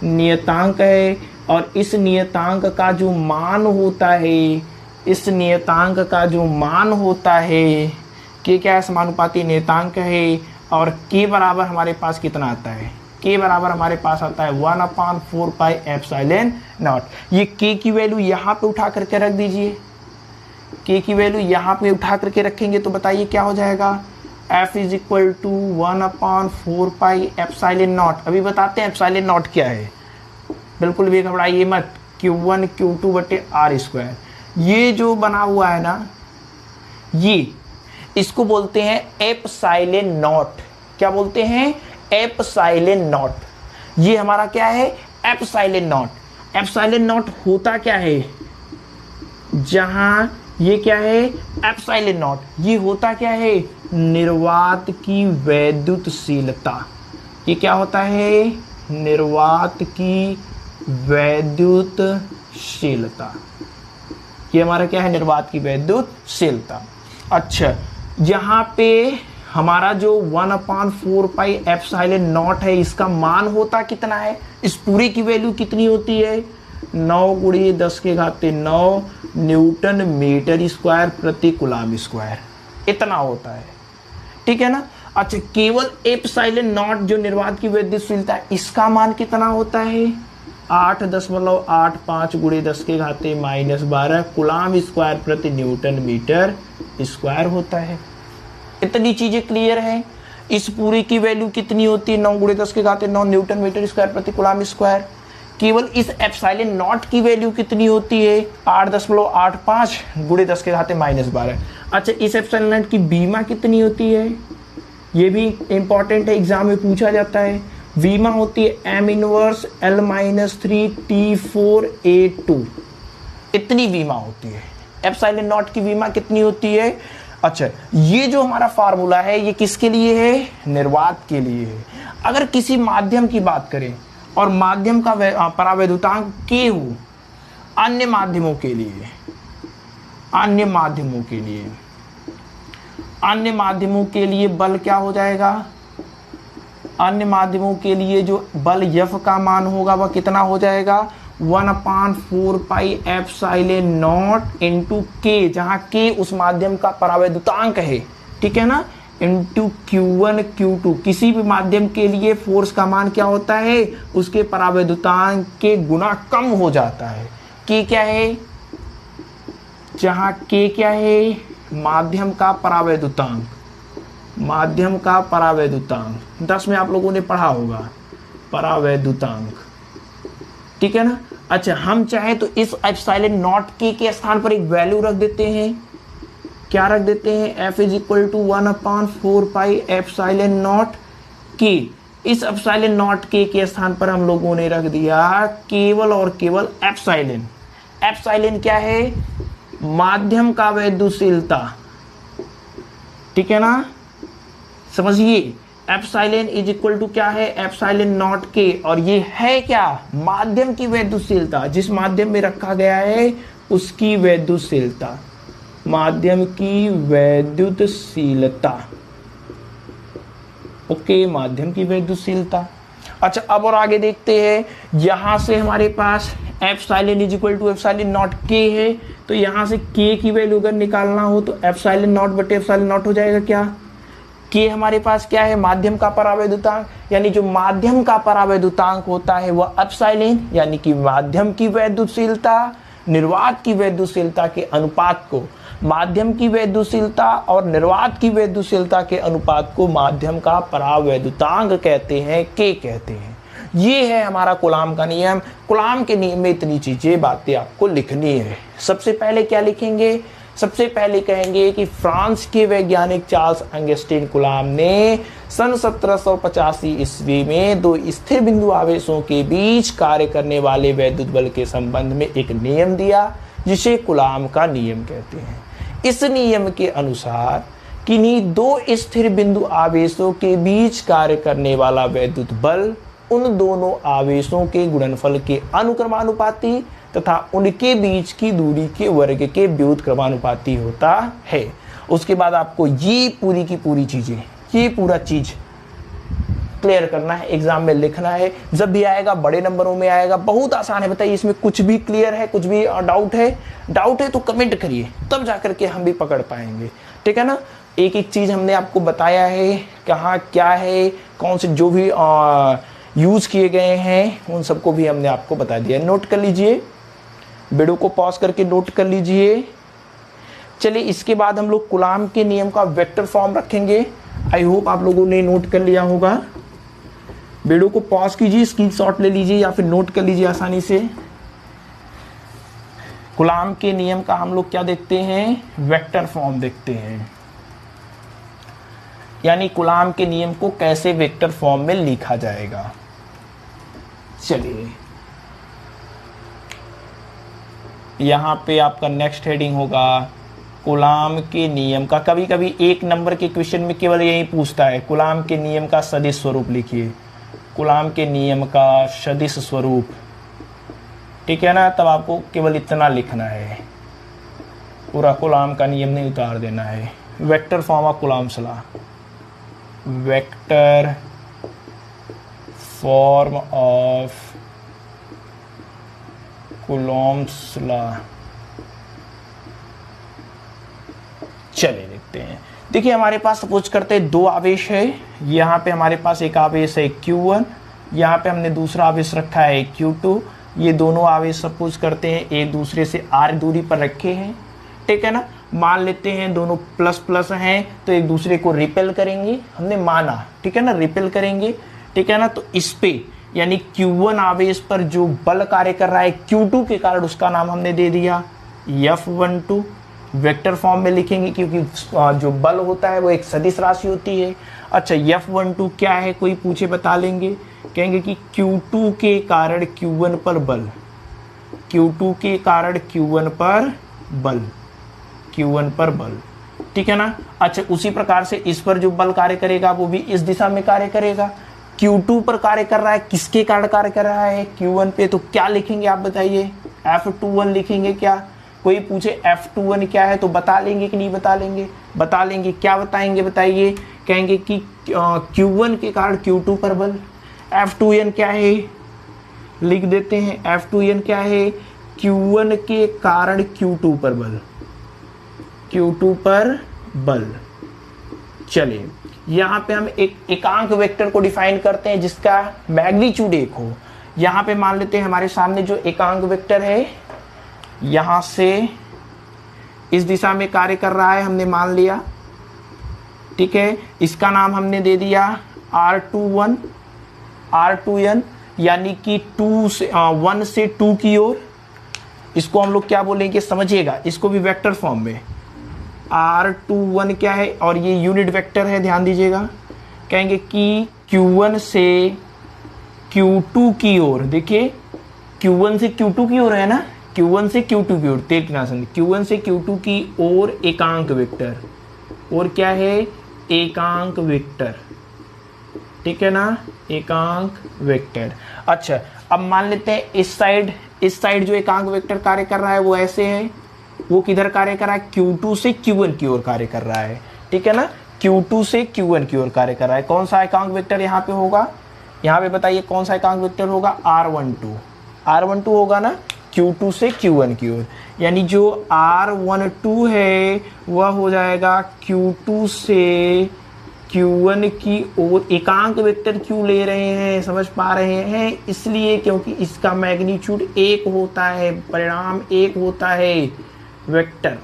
Speaker 1: नियतांक है, और इस नियतांक का जो मान होता है, k क्या है, समानुपाती नियतांक है, और के बराबर हमारे पास कितना आता है, के बराबर हमारे पास आता है 1/4πε0। ये के की वैल्यू यहाँ पे उठा करके रख दीजिए, के की वैल्यू यहाँ पे उठा करके रखेंगे तो बताइए क्या हो जाएगा, F इज इक्वल टू 1/4πε0। अभी बताते हैं ε0 क्या है, बिल्कुल भी घबराइए मत, Q1 Q2/r²। ये जो बना हुआ है ना, ये इसको बोलते हैं ε0। क्या बोलते हैं, ε0। ये हमारा क्या है, ε0। ε0 होता क्या है, जहां ये क्या है ε0, ये होता क्या है, निर्वात की वैद्युतशीलता। ये क्या होता है, निर्वात की वैद्युतशीलता। ये हमारा क्या है, निर्वात की वैद्युतशीलता। अच्छा, यहाँ पे हमारा जो 1/4πε0 है, इसका मान होता कितना है, इस पूरे की वैल्यू कितनी होती है, 9 × 10⁹ न्यूटन मीटर स्क्वायर प्रति कूलम स्क्वायर, इतना होता है। ठीक है ना। अच्छा, केवल ε0 जो निर्वात की वैद्युतशीलता है, इसका मान कितना होता है, 8.85 × 10⁻⁻12 कूलम स्क्वायर प्रति न्यूटन मीटर स्क्वायर होता है। इतनी चीजें क्लियर है। इस पूरी की वैल्यू कितनी होती है, 9 × 10⁹ न्यूटन मीटर स्क्वायर प्रति कूलम स्क्वायर। केवल इस ε0 की वैल्यू कितनी होती है, 8.85 × 10⁻⁻12। अच्छा, इस ε0 की बीमा कितनी होती है, ये भी इंपॉर्टेंट है, एग्जाम में पूछा जाता है। बीमा होती है m−1L−3T4A2। इतनी बीमा होती है, ε0 की बीमा कितनी होती है। अच्छा, ये जो हमारा फार्मूला है ये किसके लिए है, निर्वात के लिए है। अगर किसी माध्यम की बात करें और माध्यम का परावैद्युतांक के हो, अन्य माध्यमों के लिए, अन्य माध्यमों के लिए बल क्या हो जाएगा, अन्य माध्यमों के लिए जो बल F का मान होगा वह कितना हो जाएगा, 1/4πε0 इंटू के, जहाँ के उस माध्यम का परावैद्युतांक है, ठीक है ना, इंटू Q1 Q2। किसी भी माध्यम के लिए फोर्स का मान क्या होता है, उसके परावैद्युतांक के गुना कम हो जाता है। के क्या है, जहाँ के क्या है, माध्यम का परावैद्युतांक, माध्यम का परावैद्युतांक 10 में आप लोगों ने पढ़ा होगा, परावैद्युतांक, ठीक है ना। अच्छा, हम चाहे तो इस ε0 के स्थान पर एक वैल्यू रख देते हैं, क्या रख देते हैं, F इज इक्वल टू 1/4πε0 के। इस ε0 के स्थान पर हम लोगों ने रख दिया केवल और केवल एप्सिलॉन। एप्सिलॉन क्या है, माध्यम का वैद्युतशीलता, ठीक है ना, समझिए। एप्सिलॉन इज इक्वल टू क्या है, ε0 के, और ये है क्या, माध्यम की वैद्युतशीलता, जिस माध्यम में रखा गया है उसकी वैद्युतशीलता, माध्यम की वैद्युतशीलता, ओके, माध्यम की वैद्युतशीलता। अच्छा, अब और आगे देखते हैं, यहां से हमारे पास एप्सिलॉन इज इक्वल टू ε0 के है, तो यहां से के की वैल्यू अगर निकालना हो तो ε0/ε0 हो जाएगा। क्या के हमारे पास क्या है, माध्यम का परावैद्युतांक, यानी जो माध्यम का परावैद्युतांक होता है वह एप्सिलॉन, यानी कि माध्यम की वैद्युतशीलता निर्वात की वैद्युतशीलता के अनुपात को, माध्यम की वैद्युतशीलता और निर्वात की वैद्युतशीलता के अनुपात को माध्यम का परावैद्युतांक कहते हैं, के कहते हैं। ये है हमारा कूलॉम का नियम। कूलॉम के नियम में इतनी चीजें, बातें आपको लिखनी है। सबसे पहले क्या लिखेंगे, सबसे पहले कहेंगे कि फ्रांस के वैज्ञानिक चार्ल्स अंगस्टीन कूलॉम ने सन 1785 ईस्वी में दो स्थिर बिंदु आवेशों के बीच कार्य करने वाले वैद्युत बल के संबंध में एक नियम दिया, जिसे कूलॉम का नियम कहते हैं। इस नियम के अनुसार किन्हीं दो स्थिर बिंदु आवेशों के बीच कार्य करने वाला वैद्युत बल उन दोनों आवेशों के गुणनफल के अनुक्रमानुपाती तथा उनके बीच की दूरी के वर्ग के व्युत्क्रमानुपाती होता है। उसके बाद आपको ये पूरी की पूरी चीजें, ये पूरा चीज क्लियर करना है, एग्जाम में लिखना है। जब भी आएगा बड़े नंबरों में आएगा, बहुत आसान है। बताइए, इसमें कुछ भी क्लियर है, कुछ भी डाउट है तो कमेंट करिए, तब जाकर के हम भी पकड़ पाएंगे, ठीक है ना। एक एक चीज़ हमने आपको बताया है, कहाँ क्या है, कौन से जो भी यूज़ किए गए हैं उन सबको भी हमने आपको बता दिया। नोट कर लीजिए, वीडियो को पॉज करके नोट कर लीजिए। चलिए इसके बाद हम लोग कूलाम के नियम का वेक्टर फॉर्म रखेंगे। आई होप आप लोगों ने नोट कर लिया होगा। वीडियो को पॉज कीजिए, स्क्रीनशॉट ले लीजिए या फिर नोट कर लीजिए आसानी से। कूलाम के नियम का हम लोग क्या देखते हैं, वेक्टर फॉर्म देखते हैं, यानी कूलाम के नियम को कैसे वेक्टर फॉर्म में लिखा जाएगा। चलिए यहां पे आपका नेक्स्ट हेडिंग होगा कूलाम के नियम का। कभी कभी एक नंबर के क्वेश्चन में केवल यही पूछता है, कूलाम के नियम का सदिश स्वरूप लिखिए। कूलाम के नियम का सदिश स्वरूप, ठीक है ना, तब आपको केवल इतना लिखना है, पूरा कूलाम का नियम नहीं उतार देना है। Vector form of coulombs law, vector form of Coulomb's law. चलिए देखते हैं। देखिए हमारे पास सपोज करते हैं दो आवेश है, यहाँ पे हमारे पास एक आवेश है Q1, यहाँ पे हमने दूसरा आवेश रखा है Q2। ये दोनों आवेश सपोज करते हैं एक दूसरे से r दूरी पर रखे हैं, ठीक है ना। मान लेते हैं दोनों प्लस प्लस हैं तो एक दूसरे को रिपेल करेंगे, हमने माना, ठीक है ना, रिपेल करेंगे, ठीक है ना। तो इस पे यानी Q1 आवेश पर जो बल कार्य कर रहा है Q2 के कारण, उसका नाम हमने दे दिया F12। वेक्टर फॉर्म में लिखेंगे क्योंकि जो बल होता है वो एक सदिश राशि होती है। अच्छा F12 क्या है, कोई पूछे बता लेंगे, कहेंगे कि Q2 के कारण Q1 पर बल, Q2 के कारण Q1 पर बल, Q1 पर बल, ठीक है ना। अच्छा उसी प्रकार से इस पर जो बल कार्य करेगा वो भी इस दिशा में कार्य करेगा। Q2 पर कार्य कर रहा है, किसके कारण कार्य कर रहा है, Q1 पे, तो क्या लिखेंगे आप बताइए, F21 लिखेंगे क्या। कोई पूछे F21 क्या है तो बता लेंगे कि नहीं बता लेंगे, बता लेंगे। क्या बताएंगे बताइए, कहेंगे कि Q1 के कारण Q2 पर बल। F2n क्या है, लिख देते हैं, F2n क्या है, Q1 के कारण Q2 पर बल, Q2 पर बल। चलिए यहाँ पे हम एक एकांक वेक्टर को डिफाइन करते हैं जिसका मैग्नीट्यूड 1 हो। यहाँ पे मान लेते हैं हमारे सामने जो एकांक वेक्टर है यहाँ से इस दिशा में कार्य कर रहा है, हमने मान लिया, ठीक है। इसका नाम हमने दे दिया R21, R2n, यानी कि 1 से 2 की ओर। इसको हम लोग क्या बोलेंगे समझिएगा, इसको भी वेक्टर फॉर्म में। R21 क्या है, और ये यूनिट वेक्टर है, ध्यान दीजिएगा। कहेंगे कि Q1 से Q2 की ओर, देखिए Q1 से Q2 की ओर है ना, Q1 से Q2 की ओर, Q1 से Q2 की ओर एकांक वेक्टर, और क्या है, एकांक वेक्टर, ठीक है ना, एकांक वेक्टर। अच्छा अब मान लेते हैं इस साइड जो एकांक वेक्टर कार्य कर रहा है वो ऐसे है, वो किधर कार्य कर रहा है, Q2 से Q1 की ओर कार्य कर रहा है, ठीक है ना, Q2 से Q1 की ओर कार्य कर रहा है। कौन सा एकांक वेक्टर यहाँ पे होगा, यहाँ पे बताइए कौन सा एकांक वेक्टर होगा, R12 होगा ना, Q2 से Q1 की ओर। यानी जो R12 है वह हो जाएगा Q2 से Q1 की ओर। एकांक वेक्टर क्यों ले रहे हैं, समझ पा रहे हैं, इसलिए क्योंकि इसका मैग्नीट्यूड 1 होता है, परिणाम 1 होता है, वेक्टर,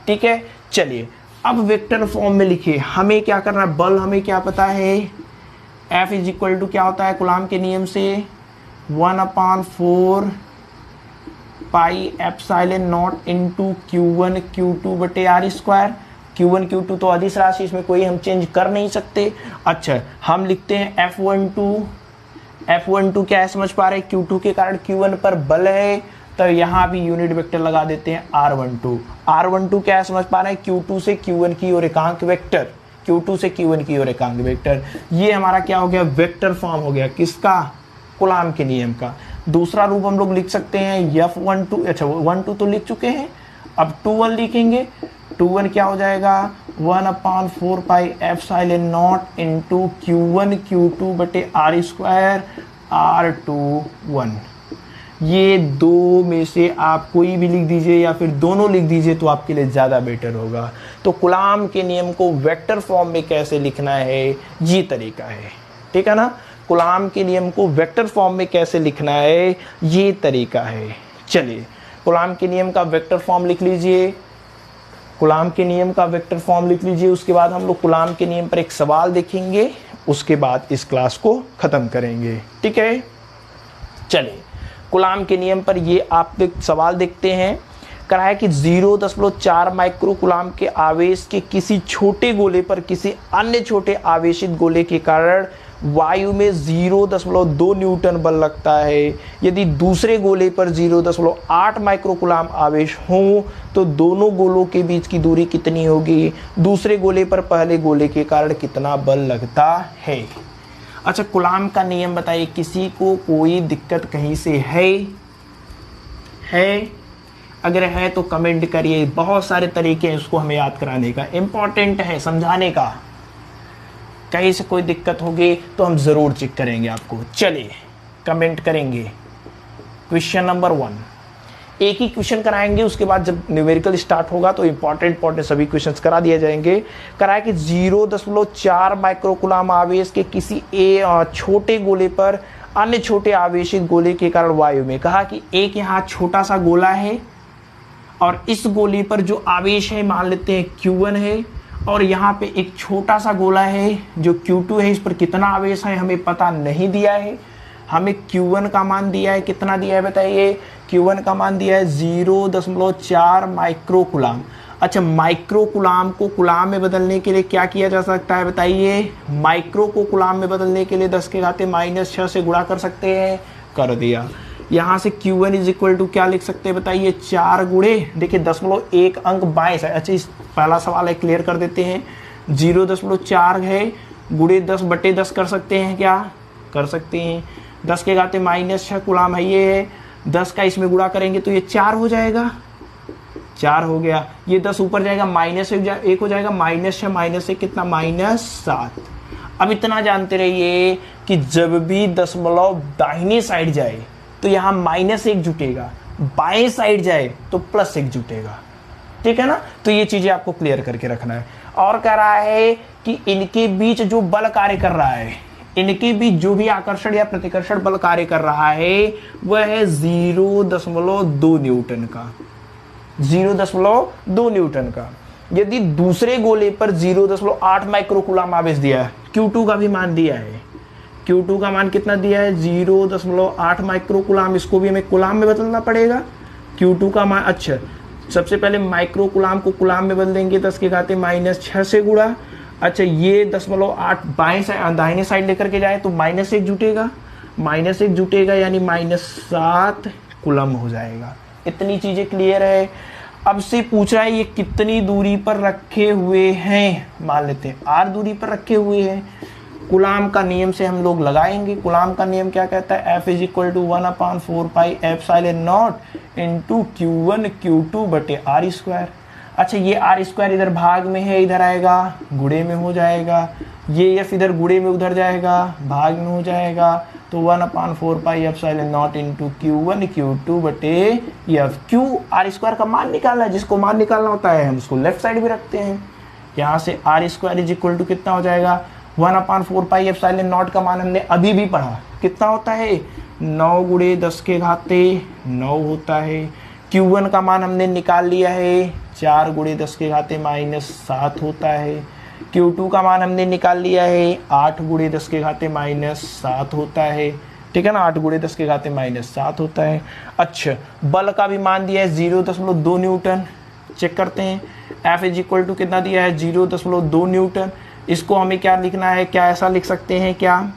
Speaker 1: ठीक है। चलिए अब वेक्टर फॉर्म में लिखिए, हमें क्या करना है, बल हमें क्या पता है, F इज इक्वल टू क्या होता है कूलाम के नियम से 1/4 pi epsilon not into Q1 Q2 बटे R स्क्वायर। Q1 Q2 तो अदिश राशि, इसमें कोई हम चेंज कर नहीं सकते। अच्छा हम लिखते हैं F12 क्या है समझ पा रहे हैं, Q2 के कारण Q1 पर बल है, तो यहाँ भी यूनिट वेक्टर लगा देते हैं R12 क्या है समझ पा रहे हैं, Q2 से Q1 की ओर एकांक वेक्टर, Q2 से Q1 की ओर एकांक वेक्टर। ये हमारा क्या हो गया, वेक्टर फॉर्म हो गया, किसका, कूलाम के नियम का। दूसरा रूप हम लोग लिख सकते हैं F12, अच्छा 1 2 तो लिख चुके हैं, अब 2 1 लिखेंगे। 2 1 क्या हो जाएगा, 1/4 pi epsilon not into Q1 Q2 बटे R स्क्वायर R21। ये दो में से आप कोई भी लिख दीजिए या फिर दोनों लिख दीजिए तो आपके लिए ज़्यादा बेटर होगा। तो कूलाम के नियम को वेक्टर फॉर्म में कैसे लिखना है, ये तरीका है। ठीक है ना, कूलाम के नियम को वेक्टर फॉर्म में कैसे लिखना है, ये तरीका है। चलिए कूलाम के नियम का वेक्टर फॉर्म लिख लीजिए, कूलाम के नियम का वेक्टर फॉर्म लिख लीजिए। उसके बाद हम लोग कूलाम के नियम पर एक सवाल देखेंगे, उसके बाद इस क्लास को खत्म करेंगे। ठीक है, चलिए कूलाम के नियम पर ये आप सवाल देखते हैं। कहा है कि 0.4 माइक्रो कूलाम के आवेश के किसी छोटे गोले पर किसी अन्य छोटे आवेशित गोले के कारण वायु में 0.2 न्यूटन बल लगता है। यदि दूसरे गोले पर 0.8 माइक्रो कूलाम आवेश हो तो दोनों गोलों के बीच की दूरी कितनी होगी, दूसरे गोले पर पहले गोले के कारण कितना बल लगता है। अच्छा, कूलाम का नियम बताइए, किसी को कोई दिक्कत कहीं से है? अगर है तो कमेंट करिए। बहुत सारे तरीके हैं उसको हमें याद कराने का, इम्पॉर्टेंट है समझाने का। कहीं से कोई दिक्कत होगी तो हम ज़रूर चेक करेंगे आपको। चलिए कमेंट करेंगे। क्वेश्चन नंबर 1, एक ही क्वेश्चन कराएंगे, उसके बाद जब न्यूमेरिकल स्टार्ट होगा तो इंपॉर्टेंट सभी क्वेश्चंस करा दिए जाएंगे। कराया कि 0.4 माइक्रो कूलाम आवेश के किसी छोटे गोले पर अन्य छोटे आवेशित गोले के कारण वायु में, कहा कि एक यहाँ छोटा सा गोला है और इस गोले पर जो आवेश है मान लेते हैं Q1 है, और यहाँ पे एक छोटा सा गोला है जो Q2 है, इस पर कितना आवेश है हमें पता नहीं दिया है। हमें Q1 का मान दिया है, कितना दिया है बताइए, Q1 का मान दिया है 0.4 माइक्रो कूलाम। अच्छा, माइक्रो कूलाम को कूलाम में बदलने के लिए क्या किया जा सकता है बताइए, माइक्रो को कूलाम में बदलने के लिए 10⁻⁻6 से गुणा कर सकते हैं, कर दिया। यहाँ से Q1 इज इक्वल टू क्या लिख सकते हैं बताइए, 4 गुणे, देखिए 0.1 अंक 22 है। अच्छा, इस पहला सवाल है क्लियर कर देते हैं। 0.4 है गुणे 10/10 कर सकते हैं, क्या कर सकते हैं, 10⁻⁻6 कूलाम है ये है, 10 का इसमें गुणा करेंगे तो ये 4 हो जाएगा, 4 हो गया। ये 10 ऊपर जाएगा, -1 हो जाएगा, -6 कितना, -7। अब इतना जानते रहिए कि जब भी दशमलव दाहिनी साइड जाए तो यहाँ -1 जुटेगा, बाएं साइड जाए तो +1 जुटेगा। ठीक है ना, तो ये चीजें आपको क्लियर करके रखना है। और कह रहा है कि इनके बीच जो बल कार्य कर रहा है, इनके बीच जो भी आकर्षण या प्रतिकर्षण बल कार्य कर रहा है वह है 0.2 न्यूटन का, 0.2 न्यूटन का। यदि दूसरे गोले पर 0.8 माइक्रो कूलाम आवेश दिया है, Q2 का भी मान दिया है, Q2 का मान कितना दिया है 0.8 माइक्रो कूलाम, इसको भी हमें कूलाम में बदलना पड़ेगा। Q2 का मान, अच्छा सबसे पहले माइक्रो कूलाम को कूलाम में बदल देंगे, 10⁻⁻6 से गुणा। अच्छा, ये 0.8 बाएं साइड दाहिने साइड लेकर के जाए तो -1 जुटेगा, -1 जुटेगा यानी -7 कूलम हो जाएगा। इतनी चीजें क्लियर है। अब से पूछ रहा है ये कितनी दूरी पर रखे हुए हैं, मान लेते हैं r दूरी पर रखे हुए हैं। कूलाम का नियम से हम लोग लगाएंगे। कूलाम का नियम क्या कहता है, F = 1/4πε0 इंटू Q1 Q2 बटे r²। अच्छा, ये r² इधर भाग में है, इधर आएगा गुणे में हो जाएगा, ये F इधर गुणे में उधर जाएगा भाग में हो जाएगा, तो 1/4πε0 इंटू Q1 Q2 बटे F। Q r² का मान निकालना है, जिसको मान निकालना होता है हम उसको लेफ्ट साइड भी रखते हैं। यहाँ से r² = कितना हो जाएगा, 1/4πε0 का मान हमने अभी भी पढ़ा, कितना होता है 9 × 10⁻9 होता है। Q1 का मान हमने निकाल लिया है, 4 × 10⁻7 होता है। Q2 का मान हमने निकाल लिया है, 8 × 10⁻7 होता है। ठीक है ना, 8 × 10⁻7 होता है। अच्छा, बल का भी मान दिया है 0.2 न्यूटन। चेक करते हैं, F = कितना दिया है 0.2 न्यूटन। इसको हमें क्या लिखना है, क्या ऐसा लिख सकते हैं क्या,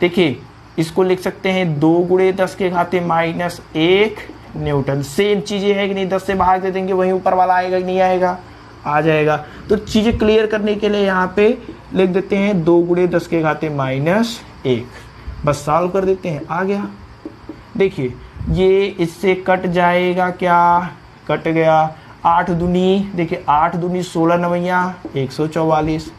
Speaker 1: देखिए इसको लिख सकते हैं 2 × 10⁻1 न्यूटन। सेम चीजें है कि नहीं, 10 से भाग दे देंगे वहीं ऊपर वाला आएगा कि नहीं आएगा, आ जाएगा। तो चीजें क्लियर करने के लिए यहाँ पे लिख देते हैं 2 × 10⁻1, बस सॉल्व कर देते हैं, आ गया। देखिए ये इससे कट जाएगा, क्या कट गया, 8 दूनी, देखिए 8 दूनी 16 नवैया 144,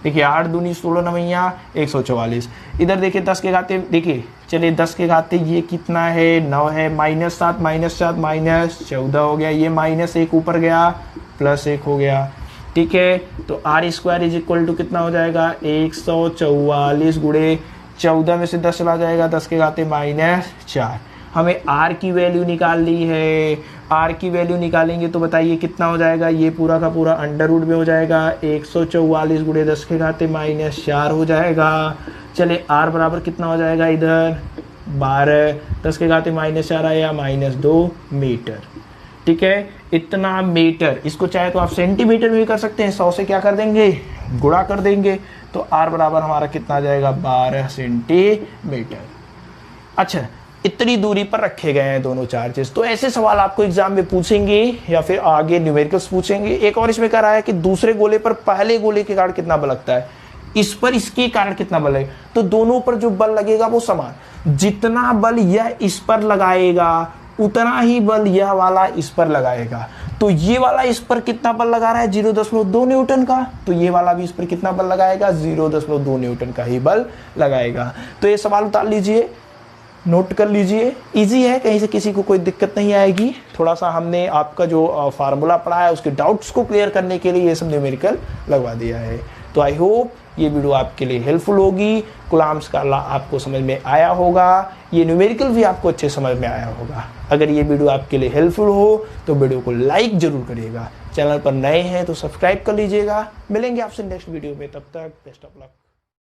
Speaker 1: देखिए 8 दूनी 16 नवैया 144। इधर देखिए 10 के घाते, देखिए चलिए 10 के घाते ये कितना है 9 है, -7 -7 -14 हो गया, ये -1 ऊपर गया +1 हो गया। ठीक है। तो R square is equal to कितना हो जाएगा 144 गुणे 14 में से 10 चला जाएगा, 10 के घाते -4। हमें आर की वैल्यू निकालनी है। आर की वैल्यू निकालेंगे तो बताइए कितना हो जाएगा, ये पूरा का पूरा अंडर रूट में हो जाएगा, 144 गुणे 10 के घाते -4 हो जाएगा। चले आर बराबर कितना हो जाएगा इधर 12, 10 के घाते -4 आया -2 मीटर। ठीक है, इतना मीटर। इसको चाहे तो आप सेंटीमीटर में भी कर सकते हैं, 100 से क्या कर देंगे गुणा कर देंगे, तो आर बराबर हमारा कितना आ जाएगा 12 सेंटीमीटर। अच्छा, इतनी दूरी पर रखे गए हैं दोनों चार्जेस। तो ऐसे सवाल आपको एग्जाम में पूछेंगे या फिर आगे न्यूमेरिकल्स पूछेंगे। एक और इसमें कह रहा है कि दूसरे गोले पर पहले गोले के कारण कितना बल लगता है, इस पर इसके कारण कितना बल लगेगा। तो दोनों पर जो बल लगेगा वो समान, जितना बल यह इस पर लगाएगा उतना ही बल यह वाला इस पर लगाएगा। तो ये वाला इस पर कितना बल लगा रहा है 0.2 न्यूटन का, तो ये वाला भी इस पर कितना बल लगाएगा 0.2 न्यूटन का ही बल लगाएगा। तो ये सवाल उतार लीजिए, नोट कर लीजिए, इजी है, कहीं से किसी को कोई दिक्कत नहीं आएगी। थोड़ा सा हमने आपका जो फार्मूला पढ़ा है उसके डाउट्स को क्लियर करने के लिए ये सब न्यूमेरिकल लगवा दिया है। तो आई होप ये वीडियो आपके लिए हेल्पफुल होगी, कूलम्ब्स का लॉ आपको समझ में आया होगा, ये न्यूमेरिकल भी आपको अच्छे समझ में आया होगा। अगर ये वीडियो आपके लिए हेल्पफुल हो तो वीडियो को लाइक जरूर करिएगा, चैनल पर नए हैं तो सब्सक्राइब कर लीजिएगा। मिलेंगे आपसे नेक्स्ट वीडियो में, तब तक बेस्ट ऑफ लक।